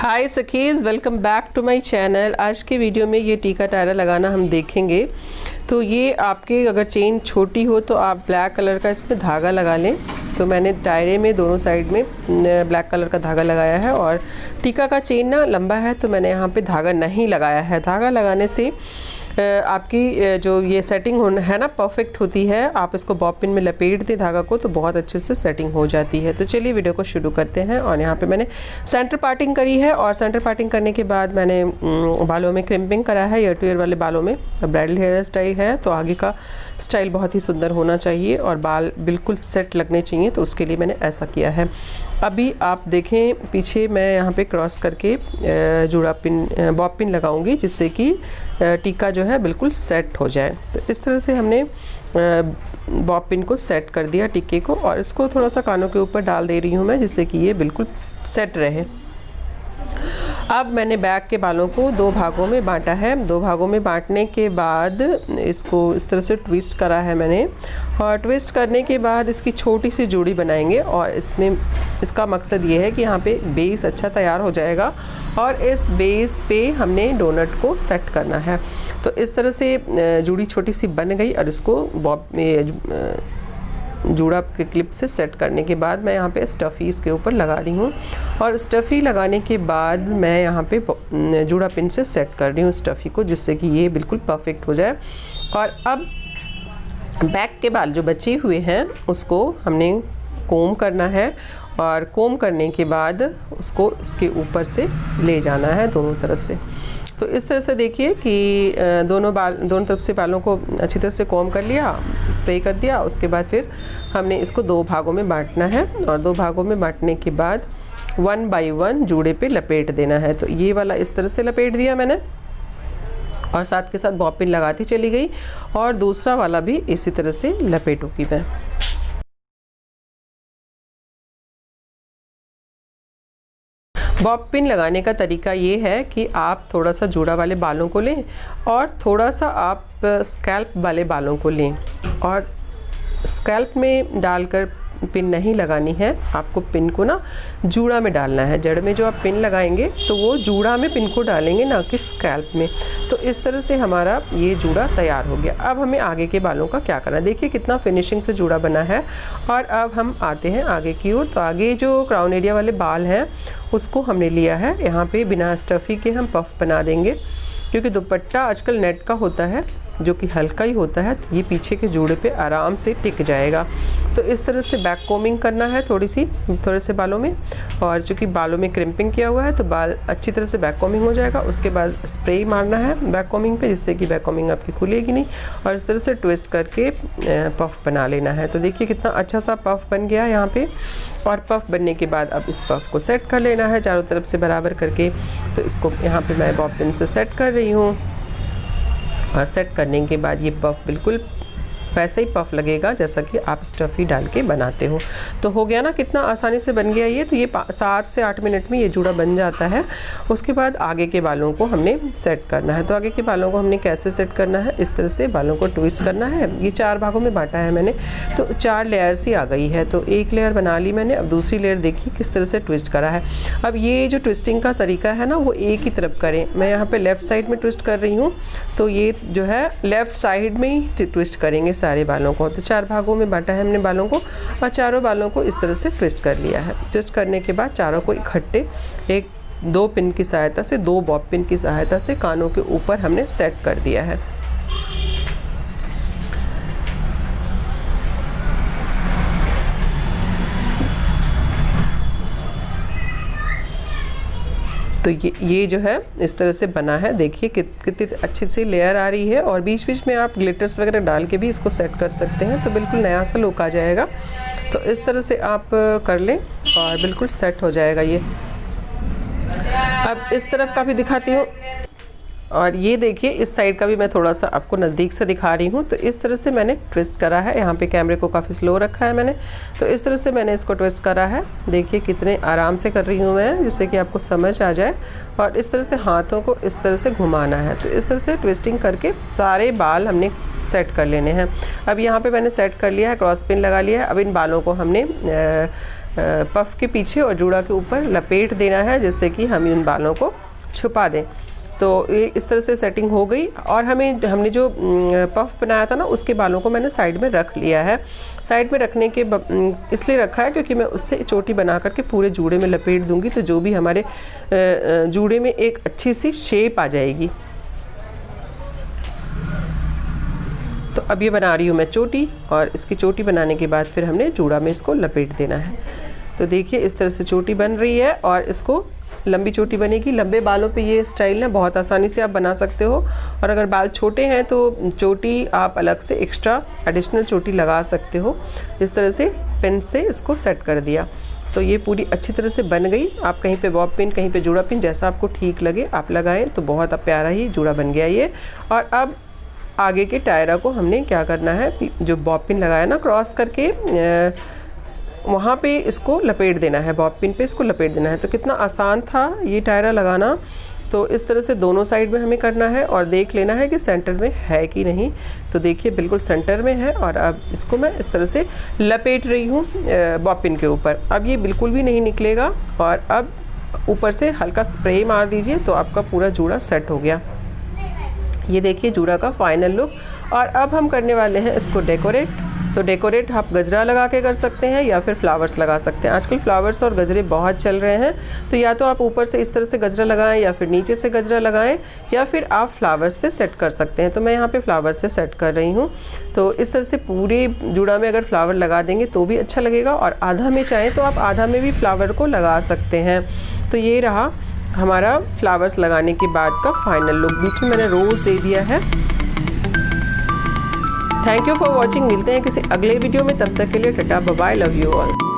हाय सखीज़, welcome back to my channel. आज के वीडियो में ये टीका टायरा लगाना हम देखेंगे। तो ये आपके अगर चेन छोटी हो तो आप ब्लैक कलर का इसमें धागा लगा लें। तो मैंने टायरे में दोनों साइड में ब्लैक कलर का धागा लगाया है और टीका का चेन ना लंबा है तो मैंने यहाँ पे धागा नहीं लगाया है। धागा लगाने से आपकी जो ये सेटिंग है ना परफेक्ट होती है। आप इसको बॉब पिन में लपेट दें धागा को तो बहुत अच्छे से सेटिंग हो जाती है। तो चलिए वीडियो को शुरू करते हैं। और यहाँ पे मैंने सेंटर पार्टिंग करी है और सेंटर पार्टिंग करने के बाद मैंने बालों में क्रिम्पिंग करा है। ईयर टू ईयर वाले बालों में ब्राइडल हेयर स्टाइल है तो आगे का स्टाइल बहुत ही सुंदर होना चाहिए और बाल बिल्कुल सेट लगने चाहिए, तो उसके लिए मैंने ऐसा किया है। अभी आप देखें पीछे मैं यहाँ पे क्रॉस करके जूड़ा पिन बॉब पिन लगाऊंगी जिससे कि टीका जो है बिल्कुल सेट हो जाए। तो इस तरह से हमने बॉब पिन को सेट कर दिया टीके को और इसको थोड़ा सा कानों के ऊपर डाल दे रही हूँ मैं जिससे कि ये बिल्कुल सेट रहे। अब मैंने बैक के बालों को दो भागों में बांटा है। दो भागों में बांटने के बाद इसको इस तरह से ट्विस्ट करा है मैंने और ट्विस्ट करने के बाद इसकी छोटी सी जोड़ी बनाएंगे और इसमें इसका मकसद ये है कि यहाँ पे बेस अच्छा तैयार हो जाएगा और इस बेस पे हमने डोनट को सेट करना है। तो इस तरह से जोड़ी छोटी सी बन गई और इसको बॉब में जूड़ा के क्लिप से सेट करने के बाद मैं यहाँ पे स्टफ़ी इसके ऊपर लगा रही हूँ और स्टफ़ी लगाने के बाद मैं यहाँ पे जूड़ा पिन से सेट कर रही हूँ स्टफ़ी को जिससे कि ये बिल्कुल परफेक्ट हो जाए। और अब बैक के बाल जो बचे हुए हैं उसको हमने कोम करना है और कोम करने के बाद उसको इसके ऊपर से ले जाना है दोनों तरफ से। तो इस तरह से देखिए कि दोनों तरफ से बालों को अच्छी तरह से कोम कर लिया, स्प्रे कर दिया। उसके बाद फिर हमने इसको दो भागों में बांटना है और दो भागों में बांटने के बाद 1 बाय 1 जूड़े पे लपेट देना है। तो ये वाला इस तरह से लपेट दिया मैंने और साथ के साथ बॉब पिन लगाती चली गई और दूसरा वाला भी इसी तरह से लपेटूंगी मैं। बॉब पिन लगाने का तरीका ये है कि आप थोड़ा सा जूड़ा वाले बालों को लें और थोड़ा सा आप स्कैल्प वाले बालों को लें और स्कैल्प में डालकर पिन नहीं लगानी है, आपको पिन को ना जूड़ा में डालना है। जड़ में जो आप पिन लगाएंगे तो वो जूड़ा में पिन को डालेंगे ना कि स्कैल्प में। तो इस तरह से हमारा ये जूड़ा तैयार हो गया। अब हमें आगे के बालों का क्या करना है, देखिए कितना फिनिशिंग से जूड़ा बना है। और अब हम आते हैं आगे की ओर। तो आगे जो क्राउन एरिया वाले बाल हैं उसको हमने लिया है, यहाँ पे बिना स्टफ़ी के हम पफ बना देंगे क्योंकि दुपट्टा आजकल नेट का होता है जो कि हल्का ही होता है तो ये पीछे के जूड़े पे आराम से टिक जाएगा। तो इस तरह से बैक कोमिंग करना है थोड़े से बालों में और चूँकि बालों में क्रिम्पिंग किया हुआ है तो बाल अच्छी तरह से बैक कोमिंग हो जाएगा। उसके बाद स्प्रे मारना है बैक कोमिंग पे जिससे कि बैक कोमिंग आपकी खुलेगी नहीं और इस तरह से ट्विस्ट करके पफ बना लेना है। तो देखिए कितना अच्छा सा पफ बन गया यहाँ पे। और पफ बनने के बाद अब इस पफ को सेट कर लेना है चारों तरफ से बराबर करके। तो इसको यहाँ पे मैं बॉब पिन से सेट कर रही हूँ और सेट करने के बाद ये पफ बिल्कुल वैसे ही पफ लगेगा जैसा कि आप स्टफ़ी डाल के बनाते हो। तो हो गया ना, कितना आसानी से बन गया ये। तो ये 7 से 8 मिनट में ये जूड़ा बन जाता है। उसके बाद आगे के बालों को हमने सेट करना है। तो आगे के बालों को हमने कैसे सेट करना है, इस तरह से बालों को ट्विस्ट करना है। ये 4 भागों में बांटा है मैंने तो 4 लेयर्स ही आ गई है। तो एक लेयर बना ली मैंने। अब दूसरी लेयर देखिए किस तरह से ट्विस्ट करा है। अब ये जो ट्विस्टिंग का तरीका है ना वो एक ही तरफ करें। मैं यहाँ पर लेफ़्ट साइड में ट्विस्ट कर रही हूँ तो ये जो है लेफ़्ट साइड में ही ट्विस्ट करेंगे सारे बालों को। तो 4 भागों में बांटा है हमने बालों को और चारों बालों को इस तरह से ट्विस्ट कर लिया है। ट्विस्ट करने के बाद चारों को इकट्ठे 2 पिन की सहायता से 2 बॉब पिन की सहायता से कानों के ऊपर हमने सेट कर दिया है। तो ये जो है इस तरह से बना है। देखिए कितनी अच्छी सी लेयर आ रही है और बीच बीच में आप ग्लिटर्स वगैरह डाल के भी इसको सेट कर सकते हैं तो बिल्कुल नया सा लुक आ जाएगा। तो इस तरह से आप कर लें और बिल्कुल सेट हो जाएगा ये। अब इस तरफ का भी दिखाती हूँ और ये देखिए इस साइड का भी मैं थोड़ा सा आपको नज़दीक से दिखा रही हूँ। तो इस तरह से मैंने ट्विस्ट करा है। यहाँ पे कैमरे को काफ़ी स्लो रखा है मैंने। तो इस तरह से मैंने इसको ट्विस्ट करा है। देखिए कितने आराम से कर रही हूँ मैं जिससे कि आपको समझ आ जाए। और इस तरह से हाथों को इस तरह से घुमाना है। तो इस तरह से ट्विस्टिंग करके सारे बाल हमने सेट कर लेने हैं। अब यहाँ पर मैंने सेट कर लिया है, क्रॉस पिन लगा लिया है। अब इन बालों को हमने पफ के पीछे और जूड़ा के ऊपर लपेट देना है, जिससे कि हम इन बालों को छुपा दें। तो ये इस तरह से सेटिंग हो गई। और हमने जो पफ बनाया था ना, उसके बालों को मैंने साइड में रख लिया है। साइड में रखने के इसलिए रखा है क्योंकि मैं उससे चोटी बना करके पूरे जूड़े में लपेट दूंगी, तो जो भी हमारे जूड़े में एक अच्छी सी शेप आ जाएगी। तो अब ये बना रही हूँ मैं चोटी, और इसकी चोटी बनाने के बाद फिर हमने जूड़ा में इसको लपेट देना है। तो देखिए इस तरह से चोटी बन रही है, और इसको लंबी चोटी बनेगी। लंबे बालों पे ये स्टाइल ना बहुत आसानी से आप बना सकते हो, और अगर बाल छोटे हैं तो चोटी आप अलग से एक्स्ट्रा एडिशनल चोटी लगा सकते हो। इस तरह से पिन से इसको सेट कर दिया, तो ये पूरी अच्छी तरह से बन गई। आप कहीं पे बॉब पिन, कहीं पे जूड़ा पिन, जैसा आपको ठीक लगे आप लगाएं। तो बहुत प्यारा ही जूड़ा बन गया ये। और अब आगे के टायरा को हमने क्या करना है, जो बॉब पिन लगाया ना क्रॉस करके, वहाँ पे इसको लपेट देना है, बॉब पिन पे इसको लपेट देना है। तो कितना आसान था ये टायरा लगाना। तो इस तरह से दोनों साइड में हमें करना है, और देख लेना है कि सेंटर में है कि नहीं। तो देखिए बिल्कुल सेंटर में है, और अब इसको मैं इस तरह से लपेट रही हूँ बॉब पिन के ऊपर। अब ये बिल्कुल भी नहीं निकलेगा, और अब ऊपर से हल्का स्प्रे मार दीजिए तो आपका पूरा जूड़ा सेट हो गया। ये देखिए जूड़ा का फाइनल लुक। और अब हम करने वाले हैं इसको डेकोरेट। तो डेकोरेट आप गजरा लगा के कर सकते हैं, या फिर फ्लावर्स लगा सकते हैं। आजकल फ्लावर्स और गजरे बहुत चल रहे हैं, तो या तो आप ऊपर से इस तरह से गजरा लगाएं, या फिर नीचे से गजरा लगाएं, या फिर आप फ्लावर्स से सेट कर सकते हैं। तो मैं यहाँ पे फ्लावर्स से सेट कर रही हूँ। तो इस तरह से पूरे जूड़ा में अगर फ्लावर लगा देंगे तो भी अच्छा लगेगा, और आधा में चाहें तो आप आधा में भी फ्लावर को लगा सकते हैं। तो ये रहा हमारा फ्लावर्स लगाने के बाद का फाइनल लुक। बीच में मैंने रोज़ दे दिया है। Thank you for watching. मिलते हैं किसी अगले वीडियो में, तब तक के लिए tata bye bye, love you all.